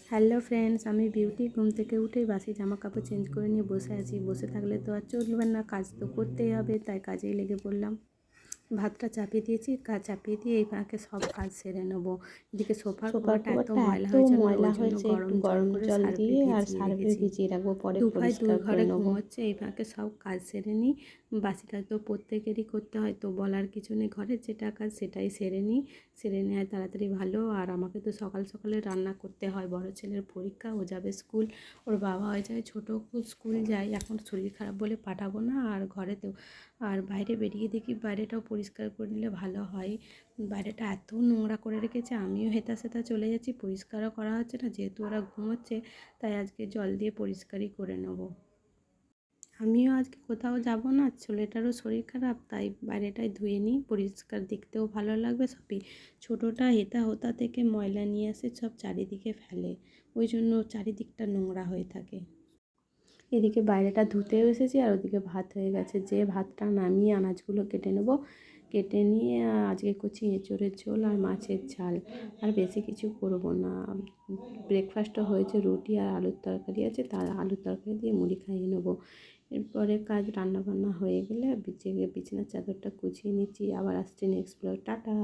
Hello friends, আমি beauty. ঘুম থেকে উঠেই বাসি জামা কাপড় চেঞ্জ করে নিয়ে বসে আছি। বসে থাকলে তো আর চলবে না, কাজ তো করতেই হবে, তাই কাজেই লেগে পড়লাম। ভাতটা চাপিয়ে দিয়েছি, কাজ চাপিয়ে দিয়ে এই ফাঁকে সব কাজ সেরে নেবো। এদিকে সোফার কভারটা এত ময়লা হয়েছে না, ওই জন্য একটু গরম জল গরম করে জল সার্ফে দিয়ে আর ভিজিয়ে সার্ফে রেখেছি। ভিজিয়ে রাখবো, পরে দু ভাই দুই পরিষ্কার করে ঘরে নেবো। ঘুমোচ্ছে, এই ফাঁকে সব কাজ সেরে নিই। বাসি কাজ তো প্রত্যেকেরই করতে হয়, তো বলার কিছু নেই। ঘরের যেটা কাজ সেটাই সেরে নিই, সেরে নেওয়া তাড়াতাড়ি ভালো। আর আমাকে তো সকাল সকালে রান্না করতে হয়, বড় ছেলের পরীক্ষা, ও যাবে স্কুল। ওর বাবা হয়ে যায় ছোটো স্কুল যায়, এখন শরীর খারাপ বলে পাঠাবো না। আর ঘরেতেও আর বাইরে বেরিয়ে দেখি বাইরেটাও পরিষ্কার করে নিলে ভালো হয়। বাইরেটা এত নোংরা করে রেখেছে, আমিও হেতা সেতা চলে যাচ্ছি, পরিষ্কারও করা হচ্ছে না। যেহেতু ওরা ঘুমোচ্ছে, তাই আজকে জল দিয়ে পরিষ্কারই করে নেবো। আমিও আজকে কোথাও যাব না, ছেলেটারও শরীর খারাপ, তাই বাইরেটাই ধুয়ে নিই, পরিষ্কার দেখতেও ভালো লাগবে সবই। ছোটোটা হেতা হোতা থেকে ময়লা নিয়ে আসে, সব চারিদিকে ফেলে, ওই জন্য চারিদিকটা নোংরা হয়ে থাকে। এদিকে বাইরেটা ধুতেও এসেছি, আর ওদিকে ভাত হয়ে গেছে। যে ভাতটা নামিয়ে আনাজগুলো কেটে নেব, কেটে নিয়ে আজকে করছি এঁচোড়ের ঝোল আর মাছের ঝাল। আর বেশি কিছু করব না। ব্রেকফাস্টও হয়েছে, রুটি আর আলুর তরকারি আছে, তার আলুর তরকারি দিয়ে মুড়ি খাইয়ে নেবো। এরপরে কাজ রান্নাবান্না হয়ে গেলে বিছানার চাদরটা গুছিয়ে নিচ্ছি। আবার আসছি নেক্সট ব্লগ। টাটা।